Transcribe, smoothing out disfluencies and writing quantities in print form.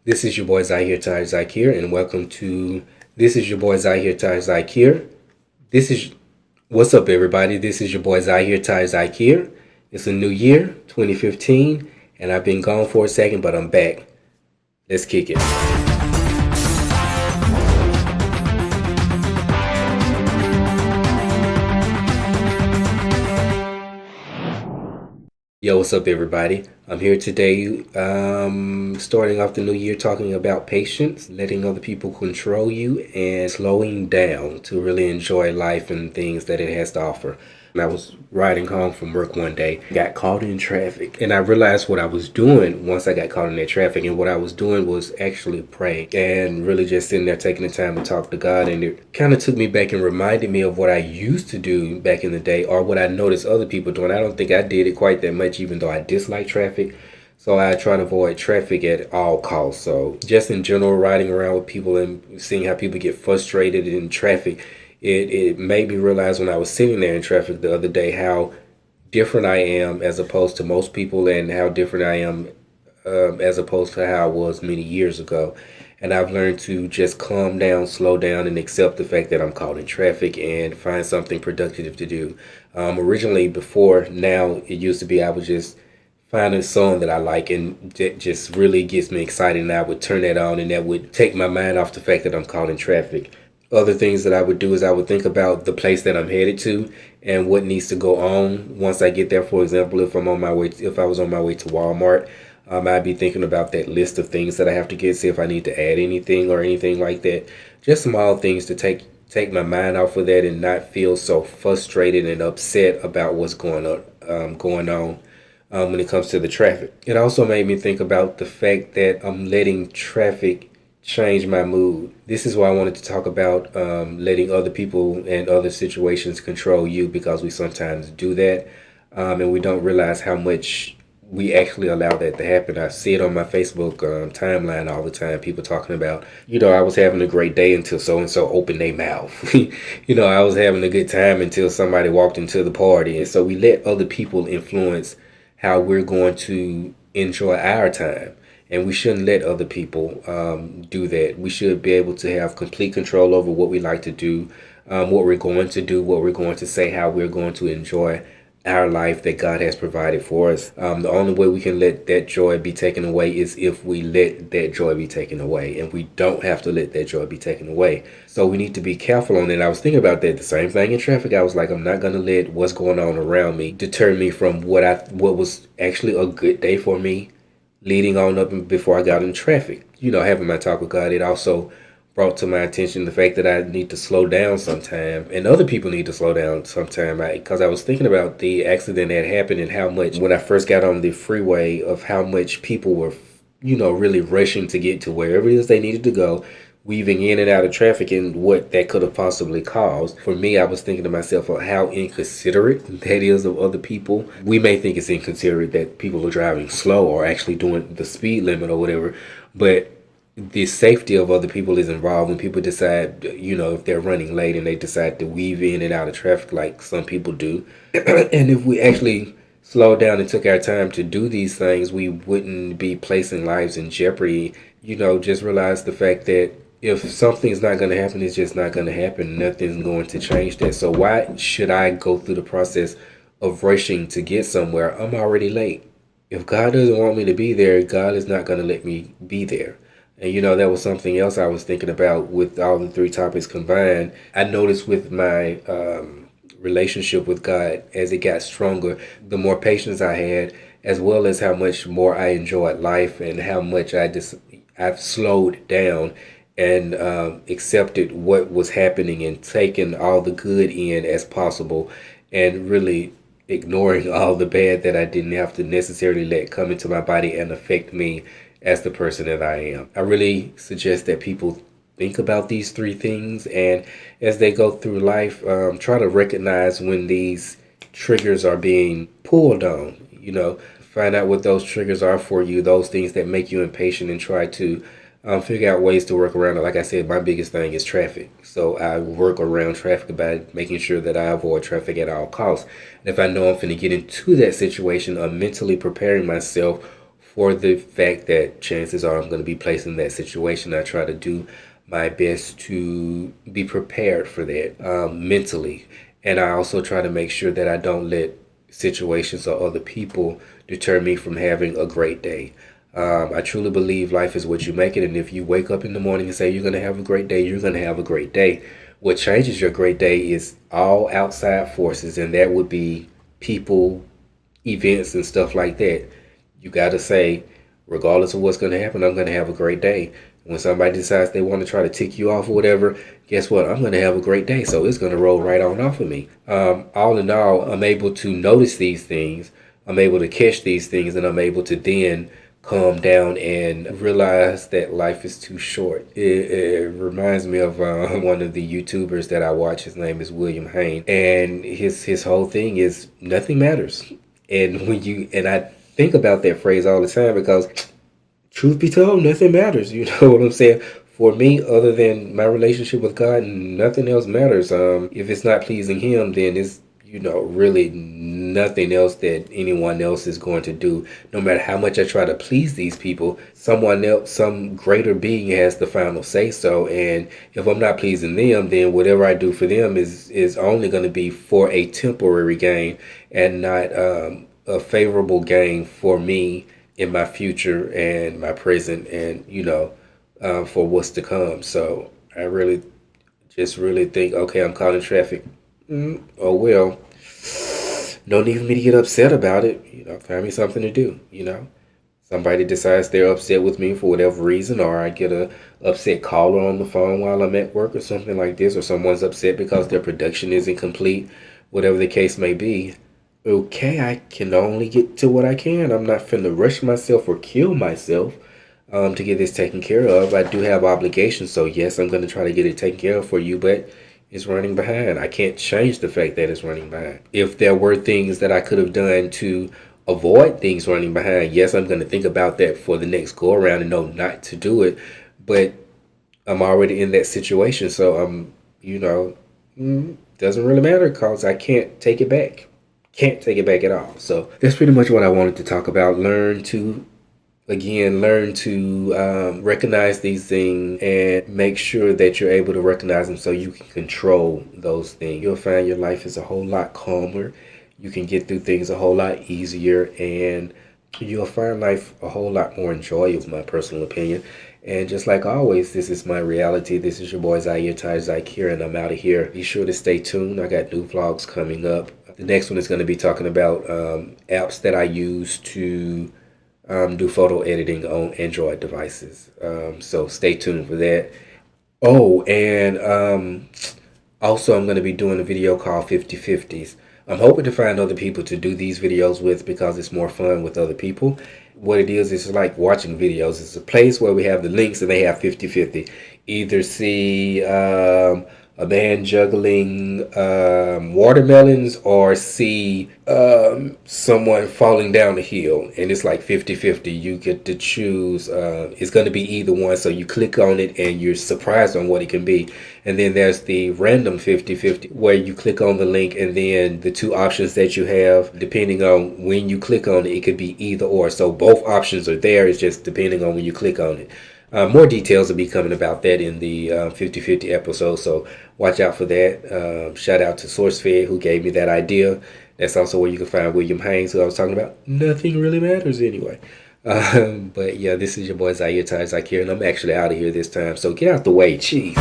This is your boy zahirtajzahir, and welcome to This is your boy zahirtajzahir. This is What's up, everybody? This is your boy zahirtajzahir. It's a new year, 2015, and I've been gone for a second, but I'm back. Let's kick it. Yo, what's up, everybody? I'm here today, starting off the new year talking about patience, letting other people control you, and slowing down to really enjoy life and things that it has to offer. And I was riding home from work one day, got caught in traffic, and I realized what I was doing once I got caught in that traffic. And what I was doing was actually praying and really just sitting there taking the time to talk to God. And it kind of took me back and reminded me of what I used to do back in the day, or what I noticed other people doing. I don't think I did it quite that much, even though I dislike traffic. So I try to avoid traffic at all costs. So just in general, riding around with people and seeing how people get frustrated in traffic, it made me realize when I was sitting there in traffic the other day how different I am as opposed to most people, and how different I am as opposed to how I was many years ago. And I've learned to just calm down, slow down, and accept the fact that I'm caught in traffic and find something productive to do. Originally, before now, it used to be I would just find a song that I like and that just really gets me excited, and I would turn that on, and that would take my mind off the fact that I'm caught in traffic. Other things that I would do is I would think about the place that I'm headed to and what needs to go on once I get there. For example, if I was on my way to Walmart, I'd be thinking about that list of things that I have to get, see if I need to add anything or anything like that. Just small things to take my mind off of that and not feel so frustrated and upset about what's going on when it comes to the traffic. It also made me think about the fact that I'm letting traffic change my mood. This is why I wanted to talk about letting other people and other situations control you, because we sometimes do that, and we don't realize how much we actually allow that to happen. I see it on my Facebook timeline all the time. People talking about, I was having a great day until so and so opened their mouth. I was having a good time until somebody walked into the party. And so we let other people influence how we're going to enjoy our time. And we shouldn't let other people do that. We should be able to have complete control over what we like to do, what we're going to do, what we're going to say, how we're going to enjoy our life that God has provided for us. The only way we can let that joy be taken away is if we let that joy be taken away. And we don't have to let that joy be taken away. So we need to be careful on it. I was thinking about that, the same thing in traffic. I was like, I'm not going to let what's going on around me deter me from what was actually a good day for me leading on up before I got in traffic. Having my talk with God, it also brought to my attention the fact that I need to slow down sometime, and other people need to slow down sometime. Because I was thinking about the accident that happened and how much, when I first got on the freeway, of how much people were, really rushing to get to wherever it is they needed to go, weaving in and out of traffic, and what that could have possibly caused. For me, I was thinking to myself of how inconsiderate that is of other people. We may think it's inconsiderate that people are driving slow or actually doing the speed limit or whatever, but the safety of other people is involved when people decide, if they're running late and they decide to weave in and out of traffic like some people do. And if we actually slowed down and took our time to do these things, we wouldn't be placing lives in jeopardy. Just realize the fact that if something's not going to happen, it's just not going to happen. Nothing's going to change that. So why should I go through the process of rushing to get somewhere? I'm already late. If God doesn't want me to be there, God is not going to let me be there. And that was something else I was thinking about with all the three topics combined. I noticed with my relationship with God, as it got stronger, the more patience I had, as well as how much more I enjoyed life, and how much I've slowed down and accepted what was happening and taken all the good in as possible, and really ignoring all the bad that I didn't have to necessarily let come into my body and affect me as the person that I am. I really suggest that people think about these three things, and as they go through life, try to recognize when these triggers are being pulled on. Find out what those triggers are for you, those things that make you impatient, and try to figure out ways to work around it. Like I said, my biggest thing is traffic. So I work around traffic by making sure that I avoid traffic at all costs. And if I know I'm going to get into that situation, I'm mentally preparing myself for the fact that chances are I'm going to be placed in that situation. I try to do my best to be prepared for that mentally. And I also try to make sure that I don't let situations or other people deter me from having a great day. I truly believe life is what you make it. And if you wake up in the morning and say you're going to have a great day, you're going to have a great day. What changes your great day is all outside forces, and that would be people, events, and stuff like that. You got to say, regardless of what's going to happen, I'm going to have a great day. When somebody decides they want to try to tick you off or whatever, guess what? I'm going to have a great day. So it's going to roll right on off of me. All in all, I'm able to notice these things. I'm able to catch these things, and I'm able to then calm down and realize that life is too short. It reminds me of one of the YouTubers that I watch. His name is William Hain, and his whole thing is nothing matters. And I think about that phrase all the time because, truth be told, nothing matters. You know what I'm saying? For me, other than my relationship with God, nothing else matters. If it's not pleasing Him, then it's really nothing else that anyone else is going to do. No matter how much I try to please these people, someone else, some greater being has the final say so. And if I'm not pleasing them, then whatever I do for them is only going to be for a temporary gain and not a favorable gain for me in my future and my present and, for what's to come. So I really think, okay, I'm caught in traffic. Oh well, no need for me to get upset about it. Find me something to do. Somebody decides they're upset with me for whatever reason, or I get a upset caller on the phone while I'm at work or something like this, or someone's upset because their production isn't complete, whatever the case may be. Okay, I can only get to what I can. I'm not finna rush myself or kill myself to get this taken care of. I do have obligations, so yes, I'm going to try to get it taken care of for you, but it's running behind. I can't change the fact that it's running behind. If there were things that I could have done to avoid things running behind, yes, I'm going to think about that for the next go around and know not to do it. But I'm already in that situation, so doesn't really matter because I can't take it back. Can't take it back at all. So that's pretty much what I wanted to talk about. Learn to recognize these things and make sure that you're able to recognize them so you can control those things. You'll find your life is a whole lot calmer. You can get through things a whole lot easier, and you'll find life a whole lot more enjoyable, my personal opinion. And just like always, this is my reality. This is your boy zahirtajzahir, and I'm out of here. Be sure to stay tuned. I got new vlogs coming up. The next one is going to be talking about apps that I use to do photo editing on Android devices. So stay tuned for that. Oh, and also I'm going to be doing a video called 50/50s. I'm hoping to find other people to do these videos with because it's more fun with other people. What it is like watching videos. It's a place where we have the links and they have 50/50. Either see a man juggling watermelons or see someone falling down a hill, and it's like 50/50. You get to choose. It's going to be either one, so you click on it and you're surprised on what it can be. And then there's the random 50/50 where you click on the link, and then the two options that you have, depending on when you click on it, it could be either or. So both options are there. It's just depending on when you click on it. More details will be coming about that in the 50/50 episode, so watch out for that. Shout out to SourceFed who gave me that idea. That's also where you can find William Haynes, who I was talking about. Nothing really matters anyway. But yeah, this is your boy zahirtajzahir, and I'm actually out of here this time, so get out the way. Jeez.